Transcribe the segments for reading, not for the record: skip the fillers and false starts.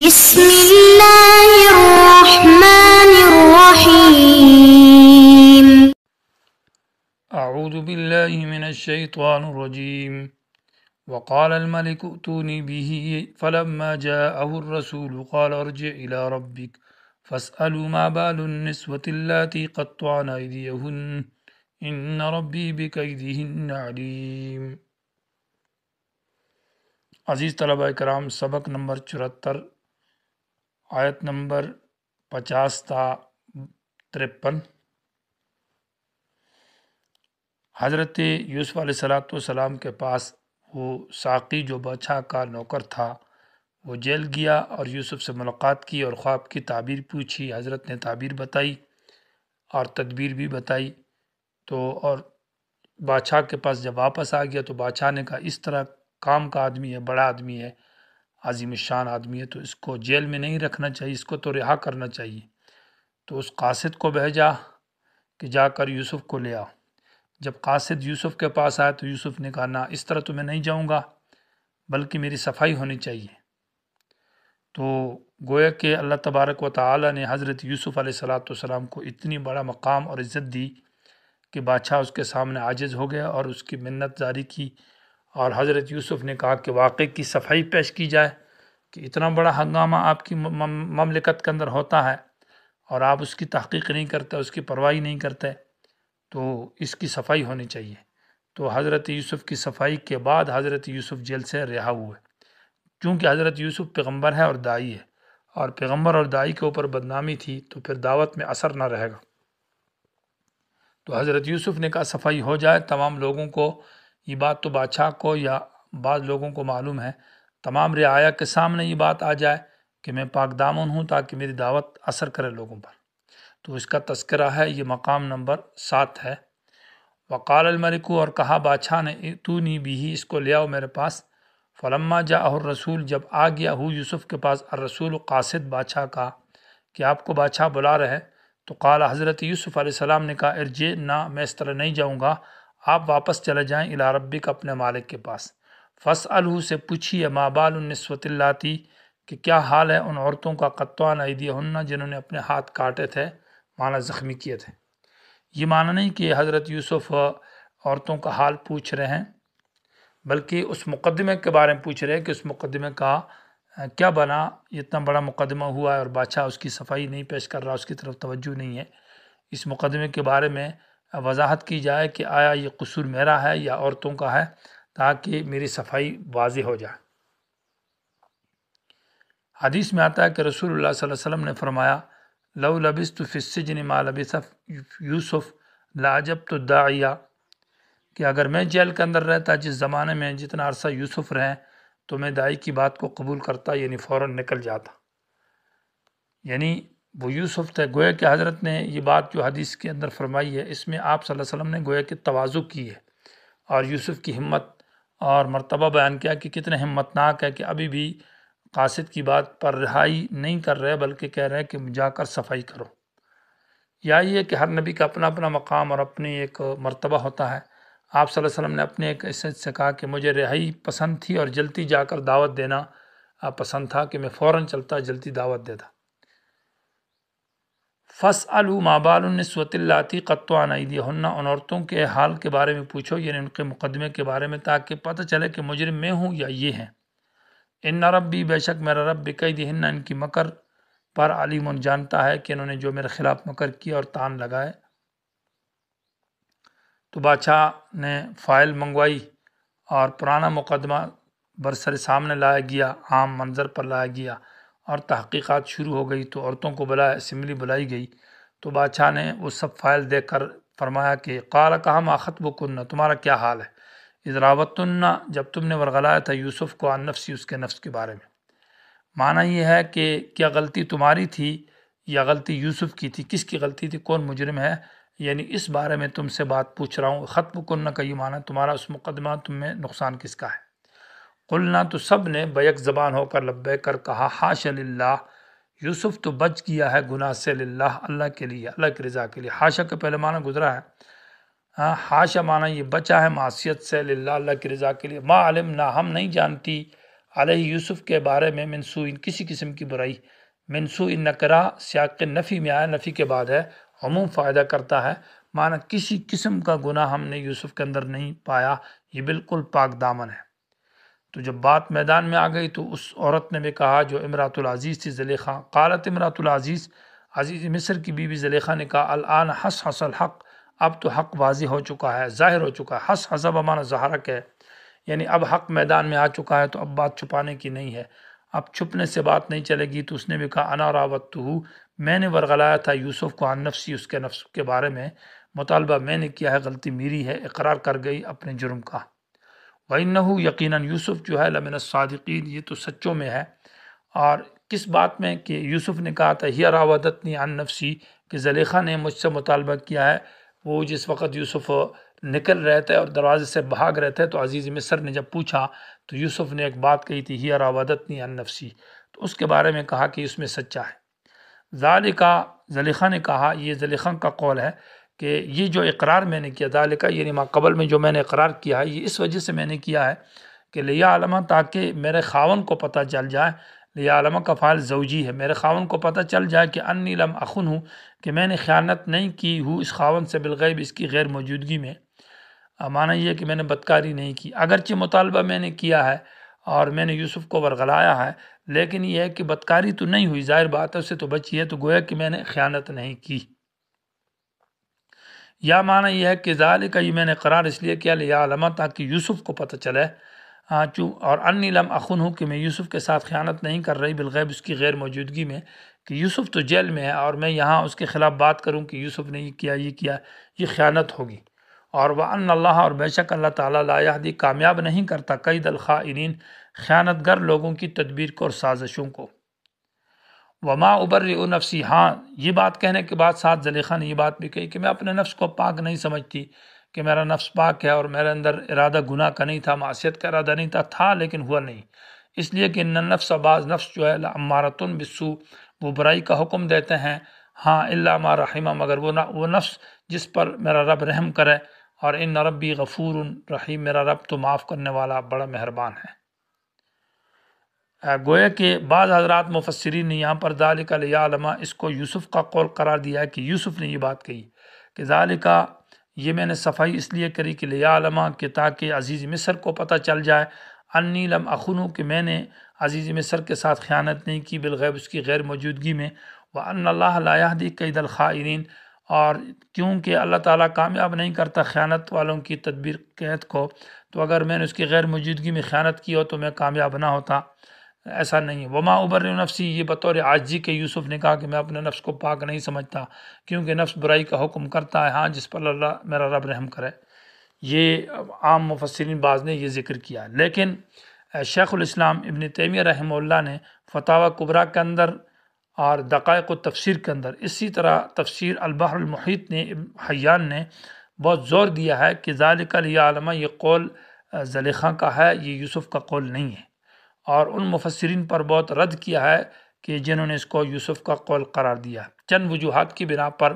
بسم اللہ الرحمن الرحیم۔ اعوذ باللہ من الشیطان الرجیم وقال الملك ائتوني به فلما جاءه الرسول قال ارجع إلى ربك فاسألوا ما بال النسوة اللاتي قطعن أيديهن إن ربي بكيدهن عليم۔ عزیز طلبہ کرام، سبق نمبر 74، آیت نمبر 50 تا 53۔ حضرت یوسف علیہ السلام کے پاس وہ ساقی جو بادشاہ کا نوکر تھا وہ جیل گیا اور یوسف سے ملاقات کی اور خواب کی تعبیر پوچھی۔ حضرت نے تعبیر بتائی اور تدبیر بھی بتائی اور بادشاہ کے پاس جب واپس آ گیا تو بادشاہ نے کہا اس طرح کام کا آدمی ہے، بڑا آدمی ہے، عظیم الشان آدمی ہے، تو اس کو جیل میں نہیں رکھنا چاہیے، اس کو تو رہا کرنا چاہیے۔ تو اس قاصد کو بھیجا کہ جا کر یوسف کو لے آؤ۔ جب قاصد یوسف کے پاس آیا تو یوسف نے کہا نہ، اس طرح تو میں نہیں جاؤں گا، بلکہ میری صفائی ہونی چاہیے۔ تو گویا کہ اللہ تبارک و تعالی نے حضرت یوسف علیہ السلام کو اتنی بڑا مقام اور عزت دی کہ بادشاہ اس کے سامنے عاجز ہو گیا اور اس کی منت جاری کی، اور حضرت یوسف نے کہا کہ واقعی کی صفائی پیش کی جائے کہ اتنا بڑا ہنگامہ آپ کی مملکت کے اندر ہوتا ہے اور آپ اس کی تحقیق نہیں کرتے، اس کی پرواہی نہیں کرتے، تو اس کی صفائی ہونی چاہیے۔ تو حضرت یوسف کی صفائی کے بعد حضرت یوسف جیل سے رہا ہوئے، چونکہ حضرت یوسف پیغمبر ہے اور داعی ہے، اور پیغمبر اور داعی کے اوپر بدنامی تھی تو پھر دعوت میں اثر نہ رہے گا۔ تو حضرت یوسف نے کہا صفائی ہو جائے، تمام لوگوں کو یہ بات، تو بادشاہ کو یا بعض لوگوں کو معلوم ہے، تمام رعایا کے سامنے یہ بات آ جائے کہ میں پاک دامن ہوں تاکہ میری دعوت اثر کرے لوگوں پر۔ تو اس کا تذکرہ ہے، یہ مقام نمبر 7 ہے۔ وقال الملک، اور کہا بادشاہ نے، ائتونی به، اس کو لے آؤ میرے پاس۔ فلما جاءہ الرسول، جب آ گیا ہو یوسف کے پاس الرسول، قاصد بادشاہ کا کہ آپ کو بادشاہ بلا رہے، تو قال، حضرت یوسف علیہ السلام نے کہا ارجع، نہ، میں اس طرح نہیں جاؤں گا، آپ واپس چلے جائیں الی ربک، اپنے مالک کے پاس۔ فاسألہ، سے پوچھیے، ما بال النسوۃ اللاتی، کہ کیا حال ہے ان عورتوں کا، قطعن ایدیہن، جنہوں نے اپنے ہاتھ کاٹے تھے، معنی زخمی کیے تھے۔ یہ معنی نہیں کہ حضرت یوسف عورتوں کا حال پوچھ رہے ہیں، بلکہ اس مقدمے کے بارے میں پوچھ رہے ہیں کہ اس مقدمے کا کیا بنا، اتنا بڑا مقدمہ ہوا ہے اور بادشاہ اس کی صفائی نہیں پیش کر رہا، اس کی طرف توجہ نہیں ہے۔ اس مقدمے کے بارے میں وضاحت کی جائے کہ آیا یہ قصور میرا ہے یا عورتوں کا ہے، تاکہ میری صفائی واضح ہو جائے۔ حدیث میں آتا ہے کہ رسول اللہ صلی اللہ علیہ وسلم نے فرمایا، لو لبثت فی السجن ما لبث یوسف لعجبت الداعیہ، کہ اگر میں جیل کے اندر رہتا جس زمانے میں جتنا عرصہ یوسف رہے تو میں داعی کی بات کو قبول کرتا، یعنی فوراً نکل جاتا۔ یعنی وہ یوسف تھے، گویا کہ حضرت نے یہ بات جو حدیث کے اندر فرمائی ہے، اس میں آپ صلی اللہ علیہ وسلم نے گویا کہ تواضع کی ہے اور یوسف کی ہمت اور مرتبہ بیان کیا کہ کتنے ہمتناک ہے کہ ابھی بھی قاصد کی بات پر رہائی نہیں کر رہے، بلکہ کہہ رہے کہ جا کر صفائی کرو۔ یا یہ کہ ہر نبی کا اپنا اپنا مقام اور اپنی ایک مرتبہ ہوتا ہے۔ آپ صلی اللہ علیہ وسلم نے اپنے ایک حصے سے کہا کہ مجھے رہائی پسند تھی اور جلدی جا کر دعوت دینا پسند تھا، کہ میں فوراً چلتا جلدی دعوت دیتا۔ فاسألوا ما بال النسوۃ اللاتی قطعن ایدیہن، ان عورتوں کے حال کے بارے میں پوچھو، یعنی ان کے مقدمے کے بارے میں، تاکہ پتہ چلے کہ مجرم میں ہوں یا یہ ہیں۔ ان ربی، بے شک میرا رب، بکیدہن، ان کی مکر پر علیم، جانتا ہے کہ انہوں نے جو میرے خلاف مکر کیا اور تان لگائے۔ تو بادشاہ نے فائل منگوائی اور پرانا مقدمہ برسر سامنے لایا گیا، عام منظر پر لایا گیا اور تحقیقات شروع ہو گئی۔ تو عورتوں کو بلایا، اسمبلی بلائی گئی، تو بادشاہ نے وہ سب فائل دیکھ کر فرمایا کہ قال، کہا، ما خطبکن، تمہارا کیا حال ہے، اذ راوتن، جب تم نے ورغلایا تھا یوسف کو عن نفسی، اس کے نفس کے بارے میں۔ معنی یہ ہے کہ کیا غلطی تمہاری تھی یا غلطی یوسف کی تھی، کس کی غلطی تھی، کون مجرم ہے، یعنی اس بارے میں تم سے بات پوچھ رہا ہوں۔ خطبکن کا یہ معنی تمہارا اس مقدمہ، تم میں نقصان کس کا ہے۔ قلنا، تو سب نے بیک زبان ہو کر لبیک کر کہا، حاش للہ، یوسف تو بچ گیا ہے گناہ سے، للہ، اللہ کے لیے، اللہ کی رضا کے لیے۔ حاشا کے پہلے معنی گزرا ہے، حاشا معنی یہ بچا ہے معصیت سے، للہ، اللہ کی رضا کے لیے۔ ما علمنا، ہم نہیں جانتی، علیہ یوسف کے بارے میں من سوء کسی قسم کی برائی، من سوء نکرہ سیاق نفی میں آیا، نفی کے بعد ہے، عموم فائدہ کرتا ہے، معنی کسی قسم کا گناہ ہم نے یوسف کے اندر نہیں پایا، یہ بالکل پاک دامن ہے۔ تو جب بات میدان میں آ گئی تو اس عورت نے بھی کہا جو امراۃ العزیز تھی زلیخا، قالت امراۃ العزیز، عزیز مصر کی بیوی زلیخا نے کہا الآن حس حس الحق، اب تو حق واضح ہو چکا ہے، ظاہر ہو چکا ہے، حس حسب معنی ظہرک ہے، یعنی اب حق میدان میں آ چکا ہے، تو اب بات چھپانے کی نہیں ہے، اب چھپنے سے بات نہیں چلے گی۔ تو اس نے بھی کہا انا راودتہ، میں نے ورغلایا تھا یوسف کو عن نفسی، اس کے نفس کے بارے میں، مطالبہ میں نے کیا ہے، غلطی میری ہے، اقرار کر گئی اپنے جرم کا۔ وَإِنَّهُ یقیناً یوسف جو ہے لمن الصادقین، یہ تو سچوں میں ہے۔ اور کس بات میں کہ یوسف نے کہا تھا ہی راودتنی عن نفسی، کہ زلیخا نے مجھ سے مطالبہ کیا ہے، وہ جس وقت یوسف نکل رہے تھے اور دروازے سے بھاگ رہے تھے تو عزیز مصر نے جب پوچھا تو یوسف نے ایک بات کہی تھی ہی راودتنی عن نفسی، تو اس کے بارے میں کہا کہ اس میں سچا ہے۔ ذالکا، زلیخا نے کہا، یہ زلیخا کا قول ہے کہ یہ جو اقرار میں نے کیا، ذالکا یعنی ما قبل میں جو میں نے اقرار کیا ہے، یہ اس وجہ سے میں نے کیا ہے کہ لیعلم، تاکہ میرے خاون کو پتہ چل جائے، لیعلم کا فعل زوجی ہے، میرے خاون کو پتہ چل جائے کہ انی لم اخن ہوں، کہ میں نے خیانت نہیں کی ہوں اس خاون سے بالغیب، اس کی غیر موجودگی میں۔ معنی یہ ہے کہ میں نے بدکاری نہیں کی، اگرچہ مطالبہ میں نے کیا ہے اور میں نے یوسف کو ورغلایا ہے، لیکن یہ ہے کہ بدکاری تو نہیں ہوئی، ظاہر بات ہے، اس سے تو بچی ہے، تو گویا کہ میں نے خیانت نہیں کی۔ یا معنی یہ ہے کہ ذالک، یہ میں نے قرار اس لیے کیا لیعلم، تاکہ یوسف کو پتہ چلے، اور انی لم اخن ہوں، کہ میں یوسف کے ساتھ خیانت نہیں کر رہی بالغیب، اس کی غیر موجودگی میں، کہ یوسف تو جیل میں ہے اور میں یہاں اس کے خلاف بات کروں کہ یوسف نے یہ کیا یہ کیا، یہ خیانت ہوگی۔ اور وَأَنَّ اللَّهَ، اور بے شک اللہ تعالیٰ لا یہدی، کامیاب نہیں کرتا، کید الخائنین، خیانت گر لوگوں کی تدبیر کو اور سازشوں کو۔ وما ابرئ نفسی، ہاں یہ بات کہنے کے بعد ساتھ زلیخا نے یہ بات بھی کہی کہ میں اپنے نفس کو پاک نہیں سمجھتی، کہ میرا نفس پاک ہے اور میرے اندر ارادہ گناہ کا نہیں تھا، معصیت کا ارادہ نہیں تھا لیکن ہوا نہیں، اس لیے کہ ان النفس، بعض نفس جو ہے لامارۃ بالسوء، وہ برائی کا حکم دیتے ہیں، ہاں الا ما رحمہ، مگر وہ نفس جس پر میرا رب رحم کرے، اور ان ربی غفور رحیم، میرا رب تو معاف کرنے والا بڑا مہربان ہے۔ گویا کہ بعض حضرات مفسرین نے یہاں پر ذالک لیعلم، اس کو یوسف کا قول قرار دیا ہے کہ یوسف نے یہ بات کہی کہ ذالک، یہ میں نے صفائی اس لیے کری کہ لیعلم، کہ تاکہ عزیز مصر کو پتہ چل جائے، انی لم اخن، کہ میں نے عزیز مصر کے ساتھ خیانت نہیں کی بالغیب، اس کی غیر موجودگی میں، وان اللہ لا یہدی کید الخائنین، اور کیونکہ اللہ تعالیٰ کامیاب نہیں کرتا خیانت والوں کی تدبیر قید کو، تو اگر میں نے اس کی غیر موجودگی میں خیانت کی ہو تو میں کامیاب نہ ہوتا، ایسا نہیں ہے۔ وما ابرئ نفسی، یہ بطور عاجزی کے یوسف نے کہا کہ میں اپنے نفس کو پاک نہیں سمجھتا، کیونکہ نفس برائی کا حکم کرتا ہے، ہاں جس پر اللہ میرا رب رحم کرے۔ یہ عام مفسرین بعض نے یہ ذکر کیا، لیکن شیخ الاسلام ابن تیمیہ رحمہ اللہ نے فتاوی کبریٰ کے اندر اور دقائق التفسیر کے اندر، اسی طرح تفسیر البحر المحیط نے حیان نے بہت زور دیا ہے کہ ذالک لیعلم، یہ قول زلیخا کا ہے، یہ یوسف کا قول نہیں ہے، اور ان مفسرین پر بہت رد کیا ہے کہ جنہوں نے اس کو یوسف کا قول قرار دیا، چند وجوہات کی بنا پر۔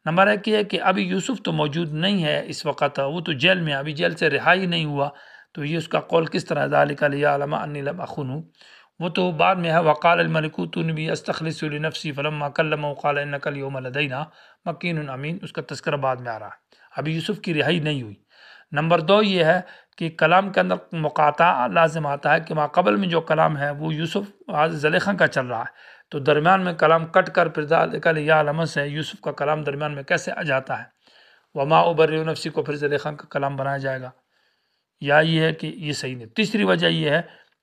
نمبر ایک یہ ہے کہ ابھی یوسف تو موجود نہیں ہے اس وقت، وہ تو جیل میں، ابھی جیل سے رہائی نہیں ہوا، تو یہ اس کا قول کس طرح ذالک لیعلم انی لم اخن، وہ تو بعد میں ہے۔ وقال الملک اوتونی به استخلص لنفسی فلما کلمہ قال انک اليوم لدینا مکین امین، اس کا تذکرہ بعد میں آ رہا ہے، ابھی یوسف کی رہائی نہیں ہوئی۔ نمبر دو یہ ہے کہ کلام کے اندر مقاطعہ لازم آتا ہے، کہ ما قبل میں جو کلام ہے وہ یوسف زلیخا کا چل رہا ہے، تو درمیان میں کلام کٹ کر پھر ذالک لیعلم سے یوسف کا کلام درمیان میں کیسے آ جاتا ہے، وما ابرئ نفسی کو پھر زلیخا کا کلام بنایا جائے گا، یا یہ ہے کہ یہ صحیح نہیں۔ تیسری وجہ یہ ہے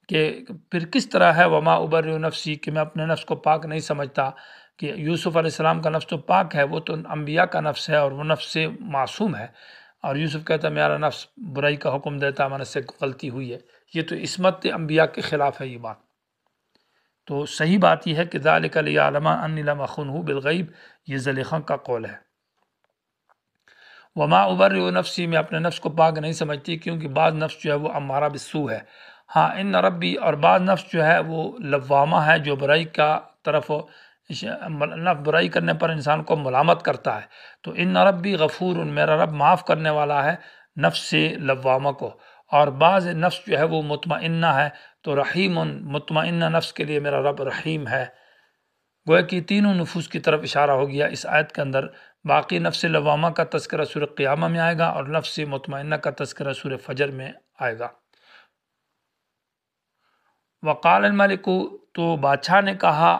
کہ پھر کس طرح ہے وما ابرئ نفسی، کہ میں اپنے نفس کو پاک نہیں سمجھتا، کہ یوسف علیہ السلام کا نفس تو پاک ہے، وہ تو انبیاء کا نفس ہے اور وہ نفس سے معصوم ہے، اور یوسف کہتا ہے میرا نفس برائی کا حکم دیتا ہے، میں سے غلطی ہوئی ہے، یہ تو عصمت انبیاء کے خلاف ہے یہ بات۔ تو صحیح بات یہ ہے کہ ذالک لیعلم انی لم اخنہ بالغیب، یہ زلیخا کا قول ہے۔ وما ابرئ نفسی، میں اپنے نفس کو پاک نہیں سمجھتی، کیونکہ بعض نفس جو ہے وہ امارہ بالسوء ہے، ہاں ان ربی، اور بعض نفس جو ہے وہ لوامہ ہے، جو برائی کا طرف، برائی کرنے پر انسان کو ملامت کرتا ہے، تو ان ربی غفور، میرا رب معاف کرنے والا ہے نفس سے لوامہ کو، اور بعض نفس جو ہے وہ مطمئنہ ہے، تو رحیم مطمئنہ نفس کے لیے میرا رب رحیم ہے۔ گویا کہ تینوں نفوس کی طرف اشارہ ہو گیا اس آیت کے اندر۔ باقی نفس لوامہ کا تذکرہ سورہ قیامہ میں آئے گا اور نفس مطمئنہ کا تذکرہ سورہ فجر میں آئے گا۔ وقال الملک، تو بادشاہ نے کہا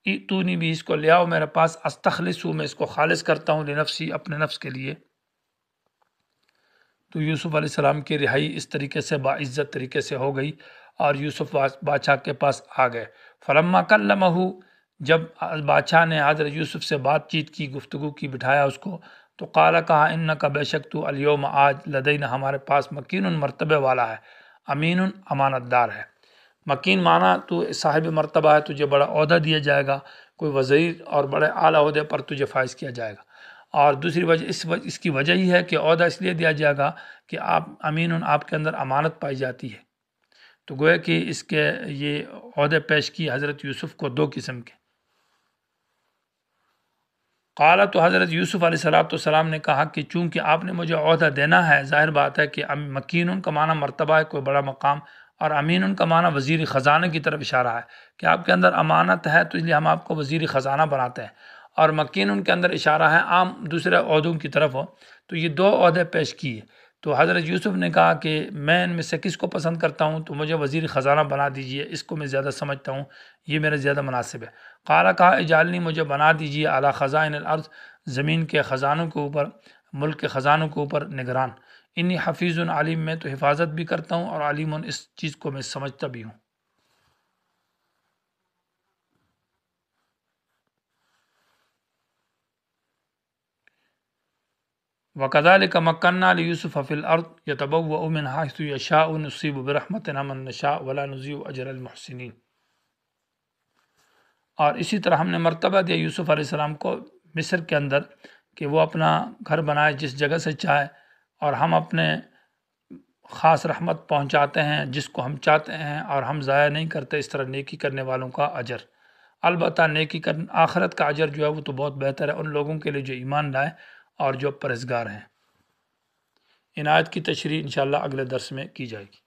ائتونی بھی، اس کو لے آؤ میرے پاس، استخلصو، میں اس کو خالص کرتا ہوں، لنفسی، اپنے نفس کے لیے۔ تو یوسف علیہ السلام کی رہائی اس طریقے سے باعزت طریقے سے ہو گئی اور یوسف بادشاہ کے پاس آ گئے۔ فلما کلمہ، جب بادشاہ نے حضرت یوسف سے بات چیت کی، گفتگو کی، بٹھایا اس کو، تو قال، کہا، انک، بے شک تو، الیوم، آج، لدینا، ہمارے پاس، مکین، مرتبے والا ہے، امین، امانت دار ہے۔ مکین معنی تو صاحب مرتبہ ہے، تجھے بڑا عہدہ دیا جائے گا، کوئی وزیر اور بڑے اعلیٰ عہدے پر تجھے فائز کیا جائے گا۔ اور دوسری وجہ اس کی وجہ یہ ہے کہ عہدہ اس لیے دیا جائے گا کہ آپ امین، آپ کے اندر امانت پائی جاتی ہے۔ تو گویا کہ اس کے یہ عہدے پیش کی حضرت یوسف کو دو قسم کے۔ قال، تو حضرت یوسف علیہ السلام نے کہا کہ چونکہ آپ نے مجھے عہدہ دینا ہے، ظاہر بات ہے کہ مکین کا معنی مرتبہ ہے، کوئی بڑا مقام، اور امین کا معنی وزیر خزانہ کی طرف اشارہ ہے کہ آپ کے اندر امانت ہے، تو اس لیے ہم آپ کو وزیر خزانہ بناتے ہیں۔ اور مکین کے اندر اشارہ ہے عام دوسرے عہدوں کی طرف ہو۔ تو یہ دو عہدے پیش کیے۔ تو حضرت یوسف نے کہا کہ میں ان میں سے کس کو پسند کرتا ہوں، تو مجھے وزیر خزانہ بنا دیجئے، اس کو میں زیادہ سمجھتا ہوں، یہ میرے زیادہ مناسب ہے۔ قال، کہا، اجعلنی، مجھے بنا دیجئے، علی خزائن الارض، زمین کے خزانوں کے اوپر، ملک کے خزانوں کے اوپر نگران۔ انی حفیظ علیم، میں تو حفاظت بھی کرتا ہوں اور علیم، اس چیز کو میں سمجھتا بھی ہوں۔ وَكَذَلِكَ مَكَّنَّا لِيُوسُفَ فِي الْأَرْضِ يَتَبَوَّأُ مِنْهَا حَيْثُ يَشَاءُ نُصِيبُ بِرَحْمَتِنَا مَن نَّشَاءُ وَلَا نُضِيعُ أَجْرَ الْمُحْسِنِينَ۔ اور اسی طرح ہم نے مرتبہ دیا یوسف علیہ السلام کو مصر کے اندر کہ وہ اپنا گھر بنائے جس جگہ سے چاہے، اور ہم اپنے خاص رحمت پہنچاتے ہیں جس کو ہم چاہتے ہیں، اور ہم ضائع نہیں کرتے اس طرح نیکی کرنے والوں کا اجر۔ البتہ نیکی آخرت کا اجر جو ہے وہ تو بہت بہتر ہے ان لوگوں کے لیے جو ایمان لائے اور جو پرہیزگار ہیں۔ ان آیت کی تشریح انشاءاللہ اگلے درس میں کی جائے گی۔